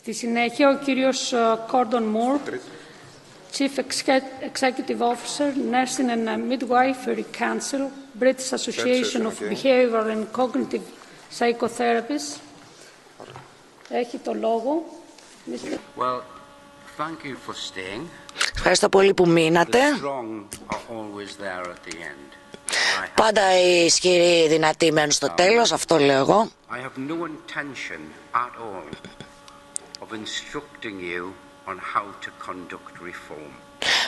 Στη συνέχεια, ο κύριος Gordon Moore, Chief Executive Officer, Nursing and Midwifery Council, British Association of Behavioural and Cognitive Psychotherapies. Έχει το λόγο. Well, thank you for staying. Ευχαριστώ πολύ που μείνατε. Πάντα οι ισχυροί δυνατοί μένουν στο τέλος, αυτό λέω εγώ.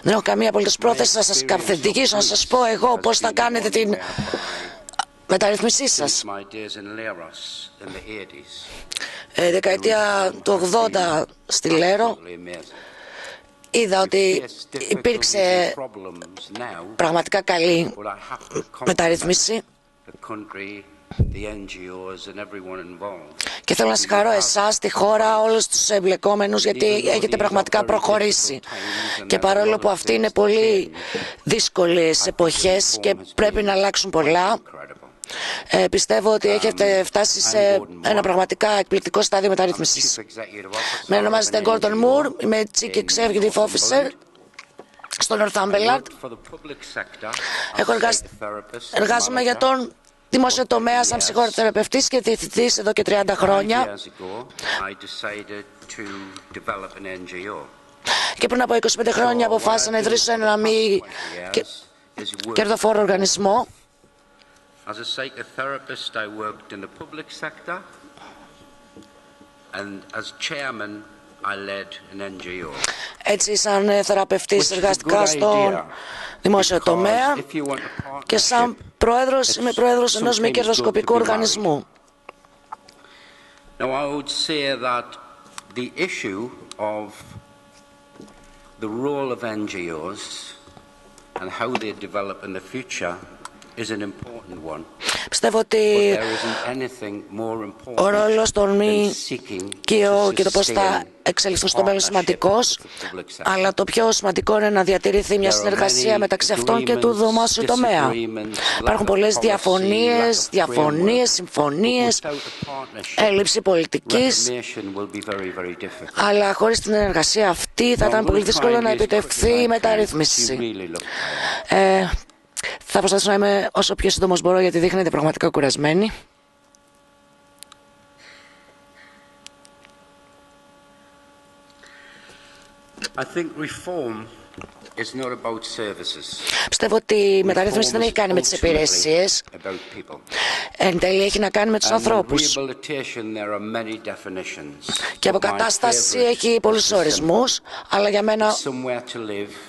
Δεν έχω καμία απολύτως πρόθεση να σας καθοδηγήσω, να σας πω εγώ πώς θα κάνετε την μεταρρύθμισή σας. Δεκαετία του 80 στη Λέρο είδα ότι υπήρξε πραγματικά καλή μεταρρύθμιση και θέλω να συγχαρώ εσάς, τη χώρα, όλους τους εμπλεκόμενους, γιατί έχετε πραγματικά προχωρήσει. Και παρόλο που αυτή είναι πολύ δύσκολες εποχές και πρέπει να αλλάξουν πολλά, πιστεύω ότι έχετε φτάσει σε ένα πραγματικά εκπληκτικό στάδιο μεταρρύθμισης. Με ονομάζεται Gordon Moore, είμαι Chief Executive Officer στο Northumberland. Εργάζομαι για τον δημόσιο τομέα σαν ψυχοθεραπευτής και διευθυντής εδώ και 30 χρόνια. Και πριν από 25 χρόνια αποφάσισα να ιδρύσω ένα μη κερδοφόρο οργανισμό. As a psychotherapist, I worked in the public sector, and as chairman, I led an NGO. Έτσι, σαν θεραπευτής εργαστικά στον δημόσιο τομέα και σαν πρόεδρος, είμαι πρόεδρος ενός μη κερδοσκοπικού οργανισμού. Now, I would say that the issue of the role of NGOs and how they develop in the future is an important one. Πιστεύω ότι ο ρόλος των ΜΚΟ και το πώς θα εξελιχθούν στο μέλλον σημαντικός, αλλά το πιο σημαντικό είναι να διατηρηθεί μια συνεργασία μεταξύ αυτών και του δημόσιου τομέα. Υπάρχουν πολλές διαφωνίες, συμφωνίες, έλλειψη πολιτικής, αλλά χωρίς την εργασία αυτή θα ήταν πολύ δύσκολο να επιτευχθεί η μεταρρύθμιση. Θα προσπαθήσω να είμαι όσο πιο σύντομος μπορώ, γιατί δείχνετε πραγματικά κουρασμένοι. Πιστεύω ότι η μεταρρύθμιση δεν έχει κάνει με τις υπηρεσίες. Εν τέλει έχει να κάνει με τους ανθρώπους. Και αποκατάσταση έχει πολλούς ορισμούς, αλλά για μένα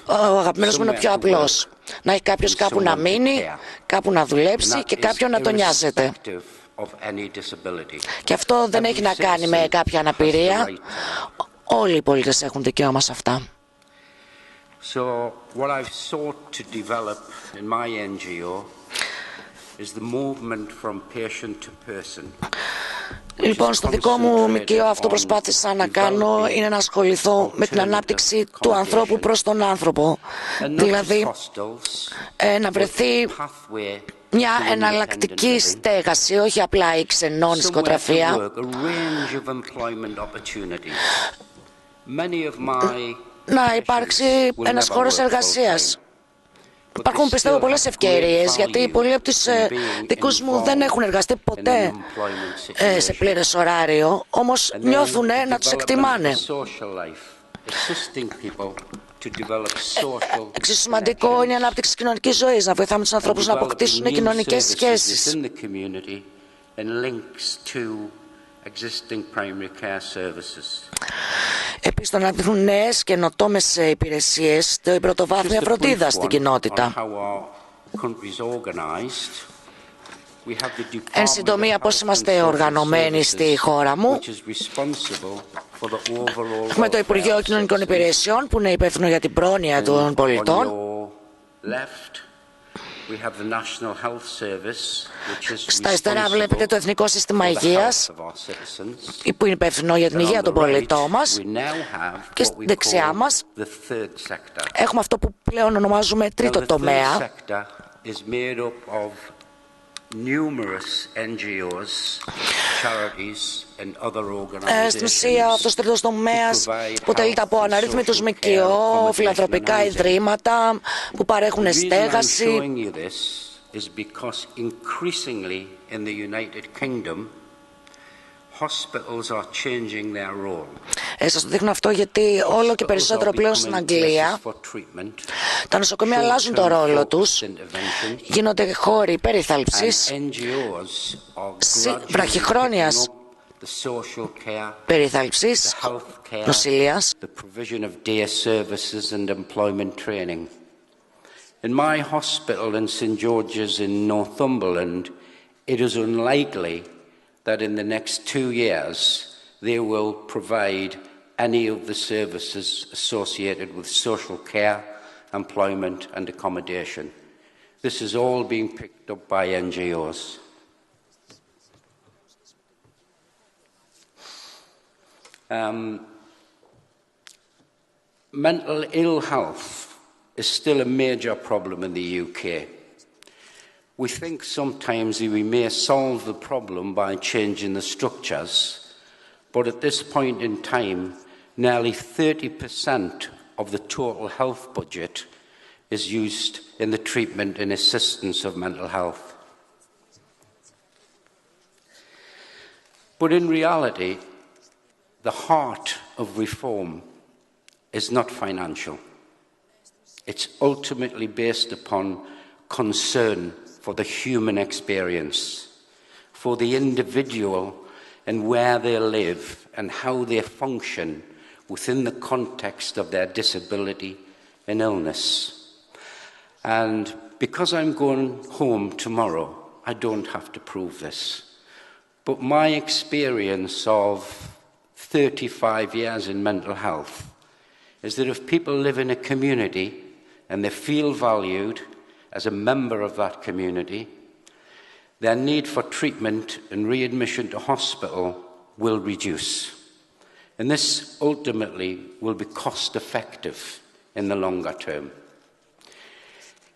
ο αγαπημένος μου είναι πιο απλός. Να έχει κάποιος κάπου να μείνει, κάπου να δουλέψει και κάποιον να τον νοιάζεται. Και αυτό δεν έχει να κάνει με κάποια αναπηρία. Όλοι οι πολίτες έχουν δικαίωμα σε αυτά. So what I've sought to develop in my NGO is the movement from patient to person. Λοιπόν, στο δικό μου ΜΚΟ αυτό προσπάθησα να κάνω είναι να ασχοληθώ με την ανάπτυξη του ανθρώπου προς τον άνθρωπο. Δηλαδή, να βρεθεί μια εναλλακτική στέγαση, όχι απλά η ξενώνη σκοτραφία. Να υπάρξει ένας χώρος εργασίας. Υπάρχουν, πιστεύω, πολλές ευκαιρίες, γιατί πολλοί από τους δικούς μου δεν έχουν εργαστεί ποτέ σε πλήρες ωράριο, όμως νιώθουν να τους εκτιμάνε. Εξίσου σημαντικό είναι η ανάπτυξη της κοινωνικής ζωής, να βοηθάμε τους ανθρώπους να αποκτήσουν κοινωνικές σχέσεις. Επίσης, το να αναπτυχθούν νέες καινοτόμες υπηρεσίες στην πρωτοβάθμια φροντίδα στην κοινότητα. Εν συντομία, πώς είμαστε οργανωμένοι στη χώρα μου. Έχουμε το Υπουργείο Κοινωνικών Υπηρεσιών, που είναι υπεύθυνο για την πρόνοια των πολιτών. Στα αριστερά βλέπετε το Εθνικό Σύστημα Υγείας, που είναι υπεύθυνο για την υγεία των πολιτών μας. Και στην δεξιά μας έχουμε αυτό που πλέον ονομάζουμε τρίτο τομέα, numerous NGOs, charities and other organizations. Στην ουσία, αυτός ο τρίτος τομέας αποτελείται από αναρρύθμιτους ΜΚΟ, φιλανθρωπικά ιδρύματα που παρέχουν στέγαση. Is because increasingly in the United Kingdom, hospitals are changing their role. Σας το δείχνω αυτό γιατί όλο και περισσότερο πλέον στην Αγγλία τα νοσοκομεία αλλάζουν το ρόλο τους, γίνονται χώροι περίθαλψης, βραχυχρόνιας περίθαλψης, νοσηλείας. In my hospital in St George's in Northumberland, it is unlikely that in the next 2 years they will provide any of the services associated with social care, employment and accommodation. This is all being picked up by NGOs. Mental ill health is still a major problem in the UK. We think sometimes that we may solve the problem by changing the structures, but at this point in time, nearly 30% of the total health budget is used in the treatment and assistance of mental health. But in reality, the heart of reform is not financial. It's ultimately based upon concern for the human experience, for the individual and where they live and how they function within the context of their disability and illness. And because I'm going home tomorrow, I don't have to prove this. But my experience of 35 years in mental health is that if people live in a community and they feel valued as a member of that community, their need for treatment and readmission to hospital will reduce. And this ultimately will be cost-effective in the longer term.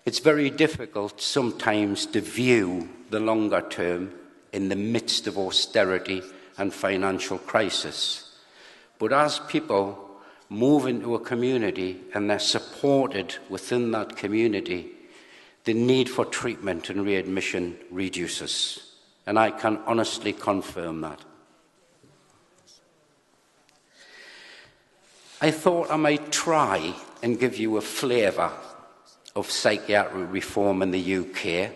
It's very difficult sometimes to view the longer term in the midst of austerity and financial crisis. But as people move into a community and they're supported within that community, the need for treatment and readmission reduces. And I can honestly confirm that. I thought I might try and give you a flavour of psychiatric reform in the UK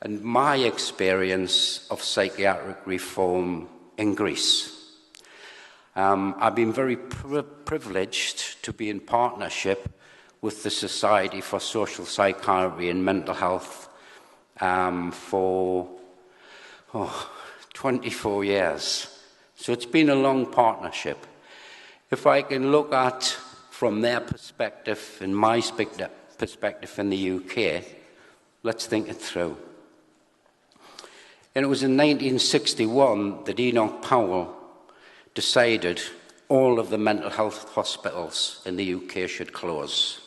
and my experience of psychiatric reform in Greece. I've been very privileged to be in partnership with the Society for Social Psychiatry and Mental Health for 24 years. So it's been a long partnership. If I can look at from their perspective and my perspective in the UK, let's think it through. And it was in 1961 that Enoch Powell decided all of the mental health hospitals in the UK should close.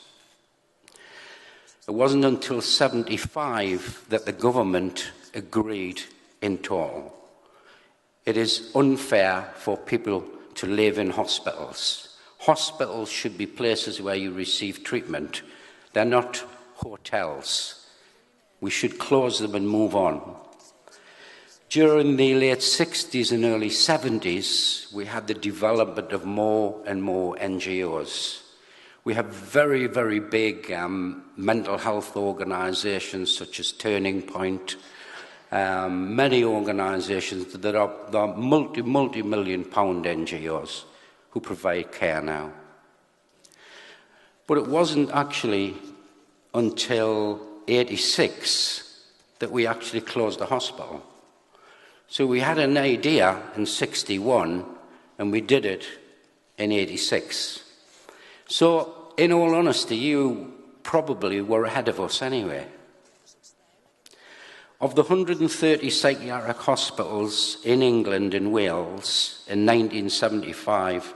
It wasn't until 1975 that the government agreed in total. It is unfair for people to live in hospitals. Hospitals should be places where you receive treatment. They're not hotels. We should close them and move on. During the late 60s and early 70s, we had the development of more and more NGOs. We have very, very big mental health organisations such as Turning Point, many organisations that are multi-million pound NGOs who provide care now. But it wasn't actually until 1986 that we actually closed the hospital. So we had an idea in 1961 and we did it in 1986. So, in all honesty, you probably were ahead of us anyway. Of the 130 psychiatric hospitals in England and Wales in 1975,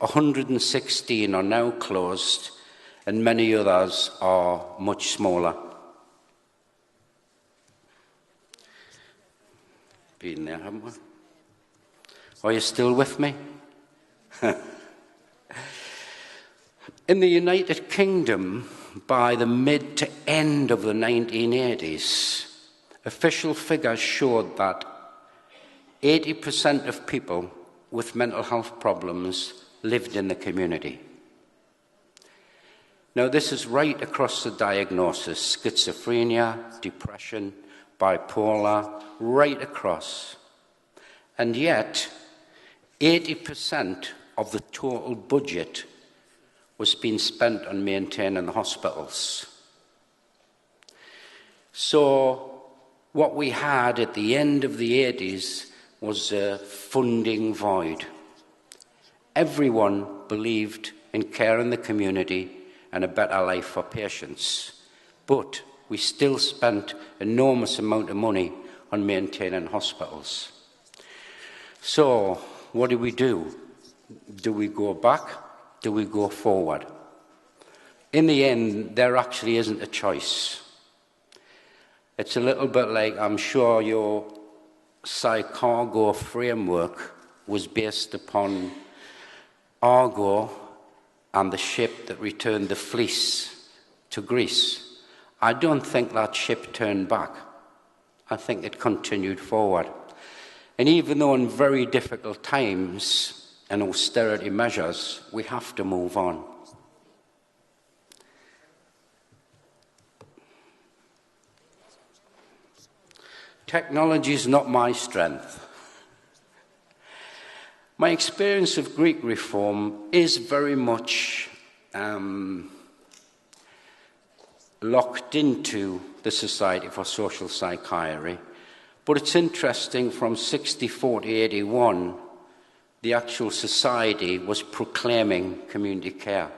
116 are now closed and many others are much smaller. been there, haven't we? Are you still with me? In the United Kingdom, by the mid to end of the 1980s, official figures showed that 80% of people with mental health problems lived in the community. Now, this is right across the diagnosis: schizophrenia, depression, bipolar, right across. And yet, 80% of the total budget was being spent on maintaining the hospitals. So what we had at the end of the 80s was a funding void. Everyone believed in care in the community and a better life for patients, but we still spent an enormous amount of money on maintaining hospitals. So what do we do? Do we go back? Do we go forward? In the end, there actually isn't a choice. It's a little bit like, I'm sure your Psychotherapies framework was based upon Argo and the ship that returned the fleece to Greece. I don't think that ship turned back. I think it continued forward. And even though in very difficult times and austerity measures, we have to move on. Technology is not my strength. My experience of Greek reform is very much locked into the Society for Social Psychiatry, but it's interesting, from 64 to 81, the actual society was proclaiming community care.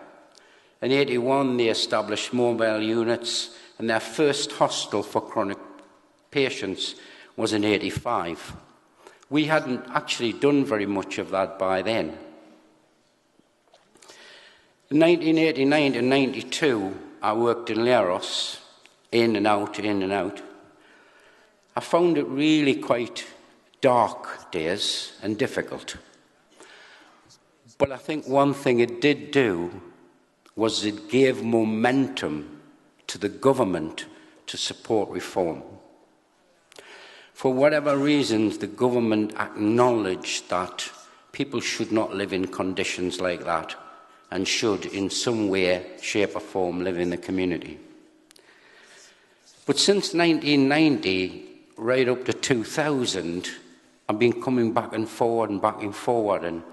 In 81, they established mobile units, and their first hostel for chronic patients was in 85. We hadn't actually done very much of that by then. In 1989 to 92, I worked in Leros, in and out, in and out. I found it really quite dark days and difficult. But I think one thing it did do was it gave momentum to the government to support reform. For whatever reasons, the government acknowledged that people should not live in conditions like that and should, in some way, shape or form, live in the community. But since 1990, right up to 2000, I've been coming back and forward and back and forward. And,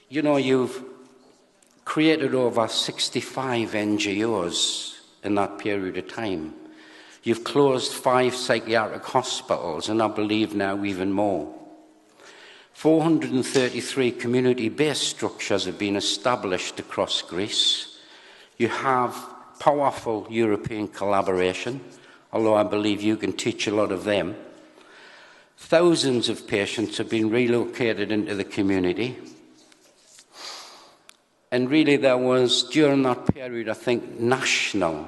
you know, you've created over 65 NGOs in that period of time. You've closed 5 psychiatric hospitals, and I believe now even more. 433 community-based structures have been established across Greece. You have powerful European collaboration, although I believe you can teach a lot of them. Thousands of patients have been relocated into the community. And really there was, during that period, I think, national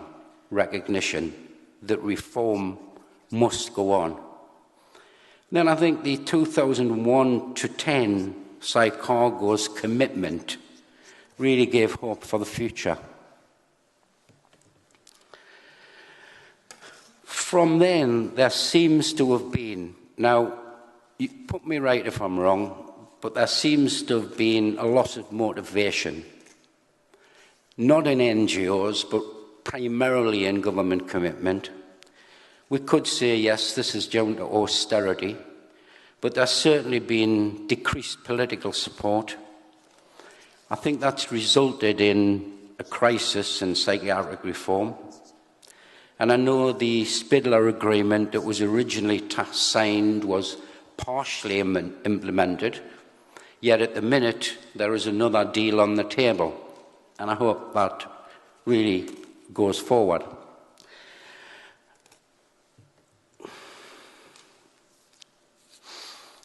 recognition that reform must go on. Then I think the 2001 to 10 Psychotherapies commitment really gave hope for the future. From then, there seems to have been, now, you put me right if I'm wrong, but there seems to have been a lot of motivation, not in NGOs, but primarily in government commitment. We could say, yes, this is down to austerity, but there's certainly been decreased political support. I think that's resulted in a crisis in psychiatric reform. And I know the Spidler Agreement that was originally signed was partially implemented, yet at the minute there is another deal on the table, and I hope that really goes forward.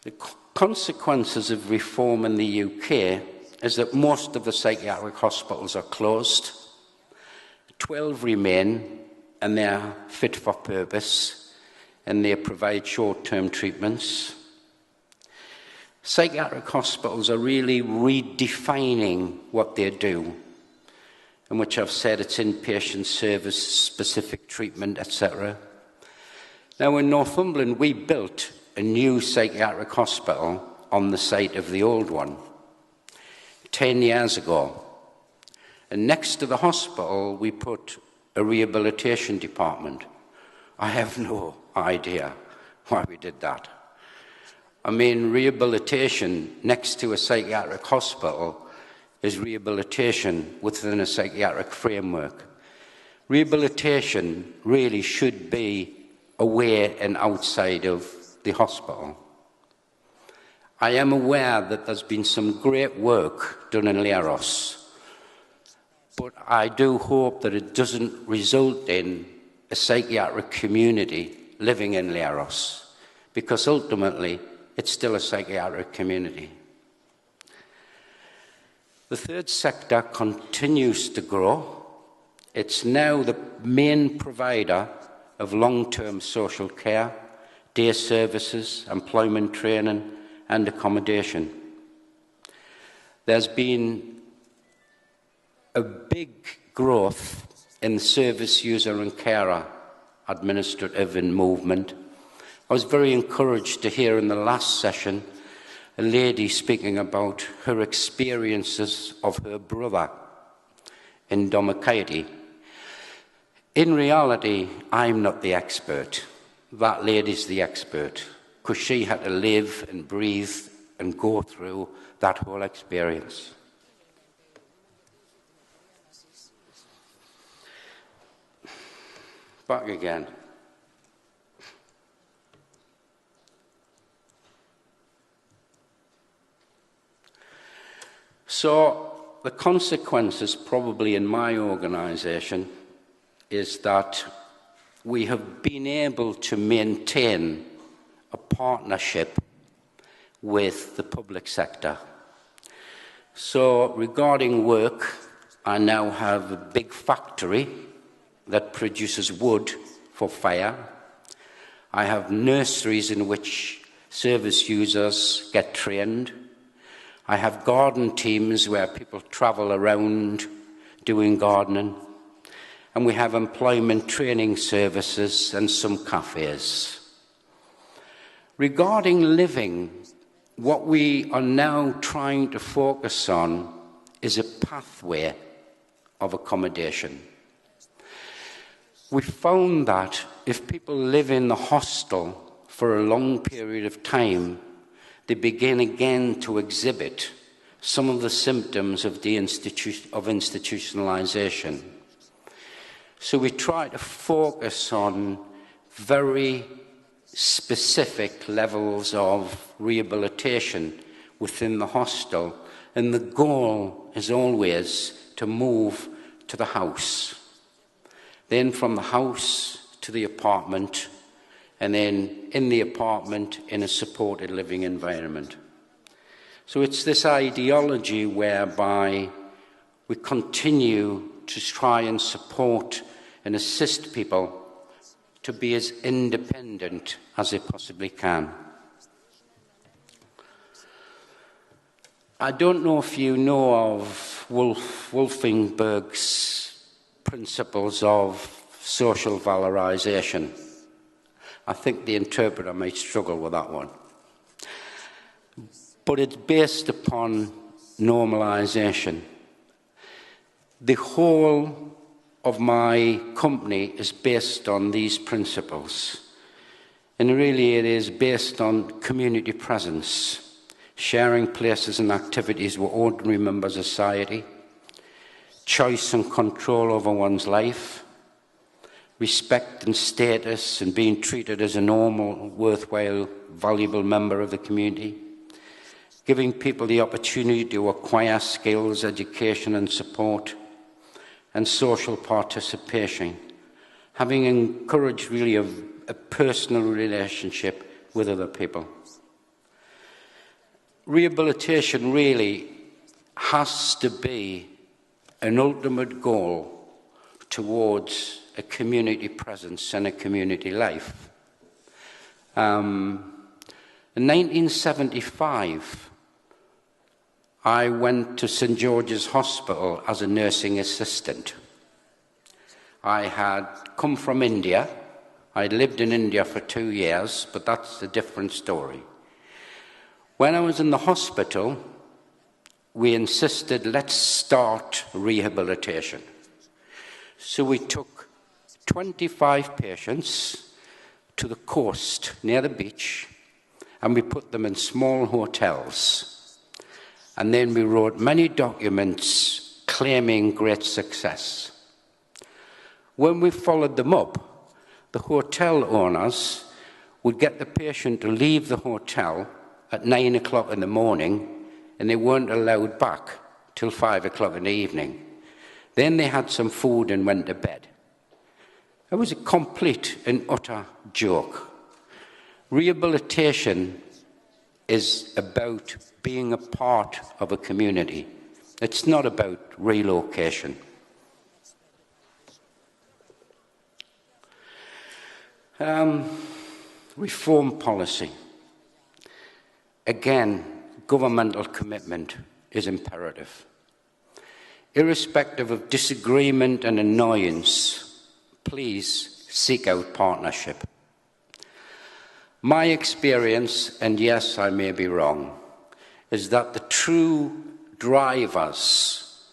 The consequences of reform in the UK is that most of the psychiatric hospitals are closed. 12 remain, and they're fit for purpose. and they provide short-term treatments. Psychiatric hospitals are really redefining what they do, in which I've said it's inpatient service, specific treatment, etc. Now in Northumberland, we built a new psychiatric hospital on the site of the old one 10 years ago. And next to the hospital, we put a rehabilitation department. I have no idea why we did that. I mean, rehabilitation next to a psychiatric hospital is rehabilitation within a psychiatric framework. Rehabilitation really should be away and outside of the hospital. I am aware that there's been some great work done in Leros, but I do hope that it doesn't result in a psychiatric community living in Leros, because ultimately it's still a psychiatric community. The third sector continues to grow. It's now the main provider of long-term social care, day services, employment training, and accommodation. There's been a big growth in service user and carer administrative and movement. I was very encouraged to hear in the last session a lady speaking about her experiences of her brother in Tomeaco. In reality, I'm not the expert. That lady's the expert, because she had to live and breathe and go through that whole experience. Back again. So the consequences probably in my organisation is that we have been able to maintain a partnership with the public sector. So regarding work, I now have a big factory that produces wood for fire. I have nurseries in which service users get trained. I have garden teams where people travel around doing gardening. And we have employment training services and some cafes. Regarding living, what we are now trying to focus on is a pathway of accommodation. We found that if people live in the hostel for a long period of time, they begin again to exhibit some of the symptoms of institutionalization. So we try to focus on very specific levels of rehabilitation within the hostel, and the goal is always to move to the house. Then from the house to the apartment, and then in the apartment in a supported living environment. So it's this ideology whereby we continue to try and support and assist people to be as independent as they possibly can. I don't know if you know of Wolfenberg's principles of social valorization. I think the interpreter might struggle with that one. But it's based upon normalization. The whole of my company is based on these principles. And really it is based on community presence, sharing places and activities with ordinary members of society, choice and control over one's life, respect and status and being treated as a normal, worthwhile, valuable member of the community, giving people the opportunity to acquire skills, education and support, and social participation, having encouraged really a personal relationship with other people. Rehabilitation really has to be an ultimate goal towards a community presence and a community life. In 1975, I went to St George's Hospital as a nursing assistant. I had come from India. I'd lived in India for 2 years, but that's a different story. When I was in the hospital, we insisted, let's start rehabilitation. So we took 25 patients to the coast near the beach, and we put them in small hotels. And then we wrote many documents claiming great success. When we followed them up, the hotel owners would get the patient to leave the hotel at 9 o'clock in the morning, and they weren't allowed back till 5 o'clock in the evening. Then they had some food and went to bed. It was a complete and utter joke. Rehabilitation is about being a part of a community. It's not about relocation. Reform policy. Again, governmental commitment is imperative. Irrespective of disagreement and annoyance, please seek out partnership. My experience, and yes, I may be wrong, is that the true drivers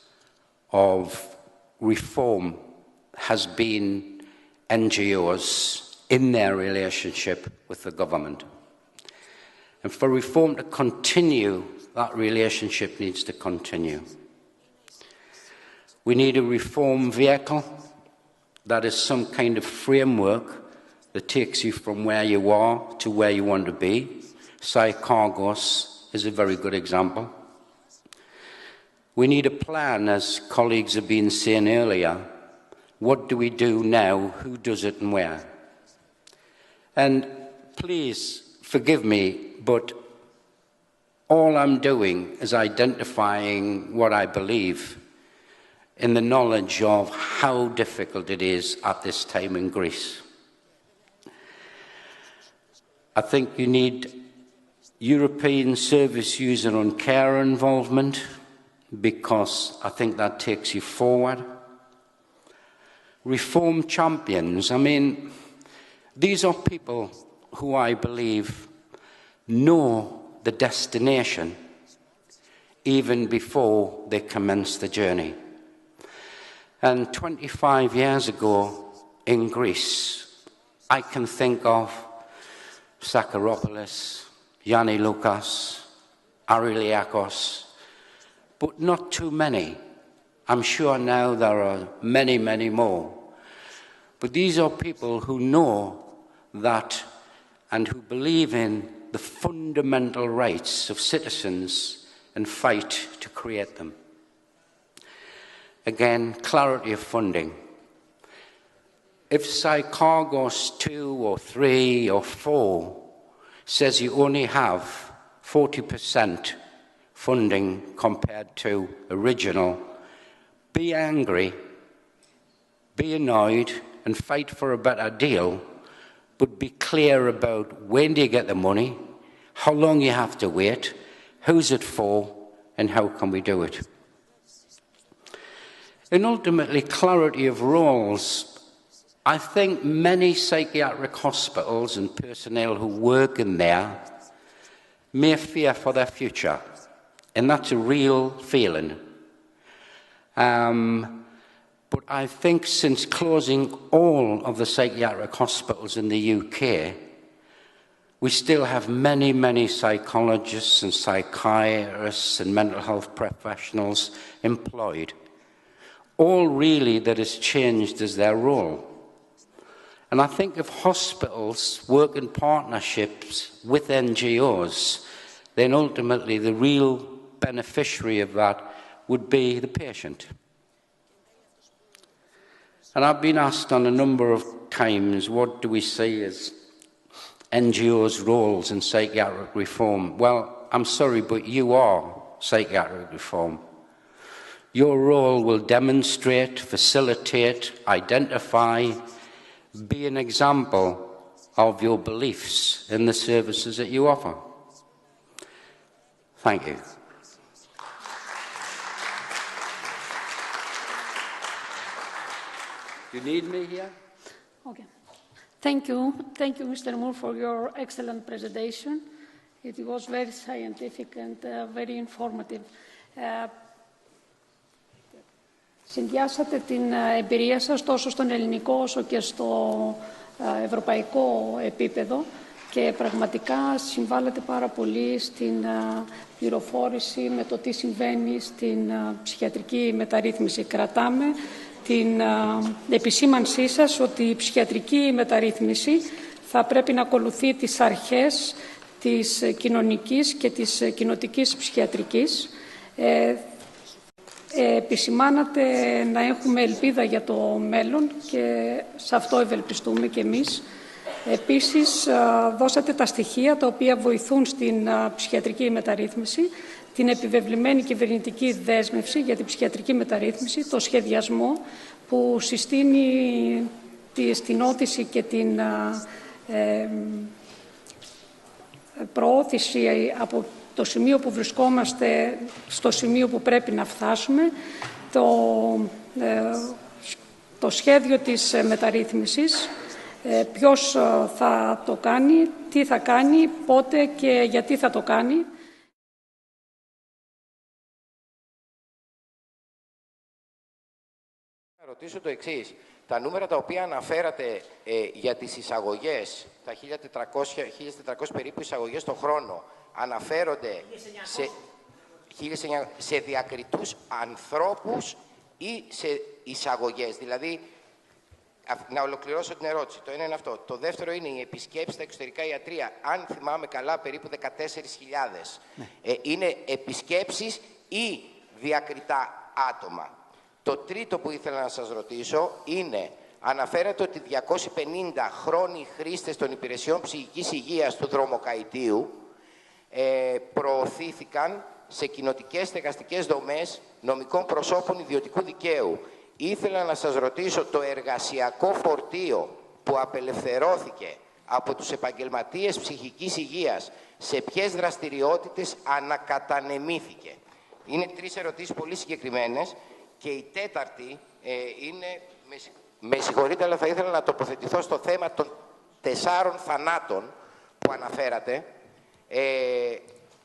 of reform has been NGOs in their relationship with the government. And for reform to continue, that relationship needs to continue. We need a reform vehicle that is some kind of framework that takes you from where you are to where you want to be. Psychogos is a very good example. We need a plan, as colleagues have been saying earlier. What do we do now? Who does it and where? And please forgive me, but all I'm doing is identifying what I believe in the knowledge of how difficult it is at this time in Greece. I think you need European service user and care involvement, because I think that takes you forward. Reform champions, I mean, these are people who I believe know the destination even before they commence the journey. And 25 years ago in Greece, I can think of Sakharopoulos, Yanni Loukas, Ariliakos, but not too many. I'm sure now there are many, many more. But these are people who know that and who believe in the fundamental rights of citizens and fight to create them. Again, clarity of funding. If Psychogos 2 or 3 or 4 says you only have 40% funding compared to original, be angry, be annoyed, and fight for a better deal, but be clear about when do you get the money, how long you have to wait, who's it for, and how can we do it. And ultimately, clarity of roles. I think many psychiatric hospitals and personnel who work in there may fear for their future, and that's a real feeling. But I think since closing all of the psychiatric hospitals in the UK, we still have many, many psychologists and psychiatrists and mental health professionals employed. All really that has changed is their role. And I think if hospitals work in partnerships with NGOs, then ultimately the real beneficiary of that would be the patient. And I've been asked on a number of times, what do we see as NGOs' roles in psychiatric reform? Well, I'm sorry, but you are psychiatric reform. Your role will demonstrate, facilitate, identify, be an example of your beliefs in the services that you offer. Thank you. You need me here? Okay. Thank you. Thank you, Mr. Moore, for your excellent presentation. It was very scientific and very informative. Συνδυάσατε την εμπειρία σας τόσο στον ελληνικό όσο και στο ευρωπαϊκό επίπεδο και πραγματικά συμβάλλετε πάρα πολύ στην πληροφόρηση με το τι συμβαίνει στην ψυχιατρική μεταρρύθμιση. Κρατάμε την επισήμανσή σας ότι η ψυχιατρική μεταρρύθμιση θα πρέπει να ακολουθεί τις αρχές της κοινωνικής και της κοινοτικής ψυχιατρικής. Επισημάνατε να έχουμε ελπίδα για το μέλλον και σε αυτό ευελπιστούμε και εμείς. Επίσης, δώσατε τα στοιχεία τα οποία βοηθούν στην ψυχιατρική μεταρρύθμιση, την επιβεβλημένη κυβερνητική δέσμευση για την ψυχιατρική μεταρρύθμιση, το σχεδιασμό που συστήνει στην όθηση και την προώθηση από το σημείο που βρισκόμαστε στο σημείο που πρέπει να φτάσουμε, το σχέδιο της μεταρρύθμισης, ποιος θα το κάνει, τι θα κάνει, πότε και γιατί θα το κάνει. Να ρωτήσω το εξής. Τα νούμερα τα οποία αναφέρατε για τις εισαγωγές, τα 1.400 περίπου εισαγωγές το χρόνο, αναφέρονται σε διακριτούς ανθρώπους ή σε εισαγωγές. Δηλαδή, να ολοκληρώσω την ερώτηση. Το ένα είναι αυτό. Το δεύτερο είναι οι επισκέψεις στα εξωτερικά ιατρεία. Αν θυμάμαι καλά, περίπου 14.000. Είναι επισκέψεις ή διακριτά άτομα. Το τρίτο που ήθελα να σας ρωτήσω είναι, αναφέρατε ότι 250 χρόνιοι χρήστες των υπηρεσιών ψυχικής υγείας του δρομοκαητίου προωθήθηκαν σε κοινοτικές στεγαστικές δομές νομικών προσώπων ιδιωτικού δικαίου. Ήθελα να σας ρωτήσω, το εργασιακό φορτίο που απελευθερώθηκε από τους επαγγελματίες ψυχικής υγείας, σε ποιες δραστηριότητες ανακατανεμήθηκε? Είναι τρεις ερωτήσεις πολύ συγκεκριμένες. Και η τέταρτη είναι, με συγχωρείτε, αλλά θα ήθελα να τοποθετηθώ στο θέμα των 4 θανάτων που αναφέρατε.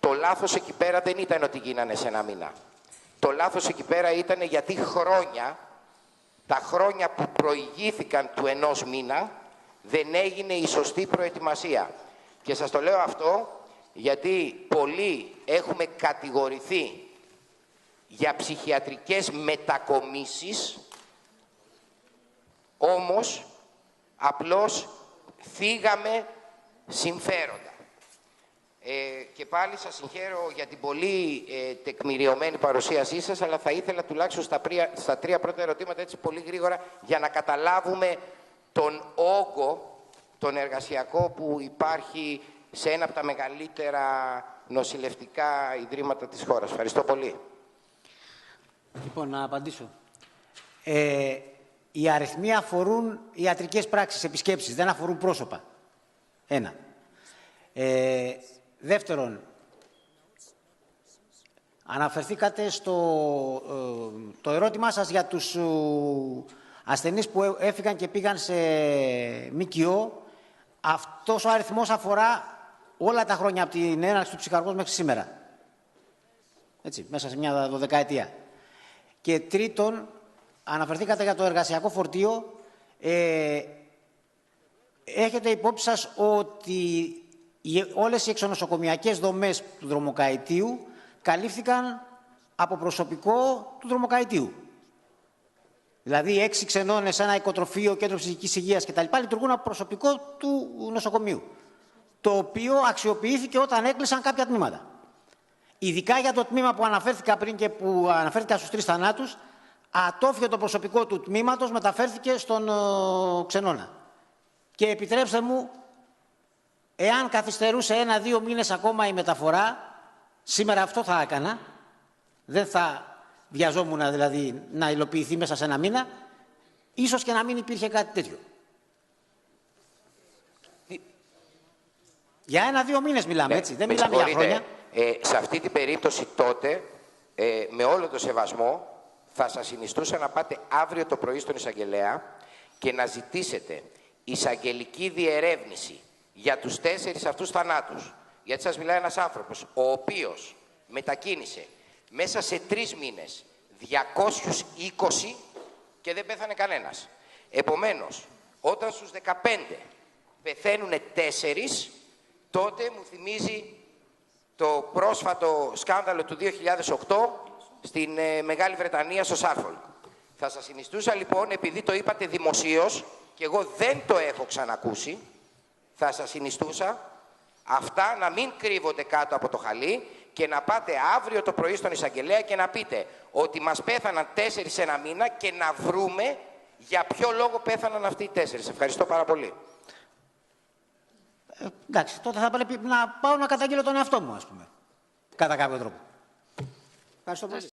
Το λάθος εκεί πέρα δεν ήταν ότι γίνανε σε ένα μήνα. Το λάθος εκεί πέρα ήταν γιατί τα χρόνια που προηγήθηκαν του 1 μήνα, δεν έγινε η σωστή προετοιμασία. Και σας το λέω αυτό γιατί πολλοί έχουμε κατηγορηθεί για ψυχιατρικές μετακομίσεις, όμως απλώς θίγαμε συμφέροντα. Και πάλι σας συγχαίρω για την πολύ τεκμηριωμένη παρουσίασή σας, αλλά θα ήθελα τουλάχιστον στα 3 πρώτα ερωτήματα, έτσι πολύ γρήγορα, για να καταλάβουμε τον όγκο, τον εργασιακό που υπάρχει σε ένα από τα μεγαλύτερα νοσηλευτικά ιδρύματα της χώρας. Ευχαριστώ πολύ. Λοιπόν, να απαντήσω. Οι αριθμοί αφορούν ιατρικές πράξεις, επισκέψεις, δεν αφορούν πρόσωπα. Ένα. Δεύτερον, αναφερθήκατε το ερώτημά σας για τους ασθενείς που έφυγαν και πήγαν σε ΜΚΟ. Αυτός ο αριθμός αφορά όλα τα χρόνια από την έναρξη του ψυχαργός μέχρι σήμερα. Έτσι, μέσα σε μια 12ετία. Και τρίτον, αναφερθήκατε για το εργασιακό φορτίο. Έχετε υπόψη σας ότι όλες οι εξονοσοκομιακές δομές του δρομοκαητίου καλύφθηκαν από προσωπικό του δρομοκαητίου. Δηλαδή 6 ξενώνες, ένα οικοτροφείο, κέντρο ψυχικής υγείας κτλ. Λειτουργούν από προσωπικό του νοσοκομείου, το οποίο αξιοποιήθηκε όταν έκλεισαν κάποια τμήματα. Ειδικά για το τμήμα που αναφέρθηκα πριν και που αναφέρθηκα στους 3 θανάτους, ατόφιο το προσωπικό του τμήματος μεταφέρθηκε στον ξενώνα. Και επιτρέψτε μου, εάν καθυστερούσε 1-2 μήνες ακόμα η μεταφορά, σήμερα αυτό θα έκανα. Δεν θα βιαζόμουν δηλαδή να υλοποιηθεί μέσα σε 1 μήνα, ίσως και να μην υπήρχε κάτι τέτοιο. Για 1-2 μήνες μιλάμε, έτσι. Δεν μιλάμε για χρόνια. Σε αυτή την περίπτωση τότε, με όλο το σεβασμό, θα σας συνιστούσα να πάτε αύριο το πρωί στον εισαγγελέα και να ζητήσετε εισαγγελική διερεύνηση για τους 4 αυτούς θανάτους. Γιατί σας μιλάει ένας άνθρωπος, ο οποίος μετακίνησε μέσα σε 3 μήνες 220 και δεν πέθανε κανένας. Επομένως, όταν στους 15 πεθαίνουν 4, τότε μου θυμίζει το πρόσφατο σκάνδαλο του 2008 στην Μεγάλη Βρετανία στο Σάρφολ. Θα σας συνιστούσα λοιπόν, επειδή το είπατε δημοσίως και εγώ δεν το έχω ξανακούσει, θα σας συνιστούσα αυτά να μην κρύβονται κάτω από το χαλί και να πάτε αύριο το πρωί στον εισαγγελέα και να πείτε ότι μας πέθαναν 4 σε ένα μήνα και να βρούμε για ποιο λόγο πέθαναν αυτοί οι 4. Ευχαριστώ πάρα πολύ. Εντάξει, τότε θα πρέπει να πάω να καταγγείλω τον εαυτό μου, ας πούμε. Κατά κάποιο τρόπο. Ευχαριστώ πολύ.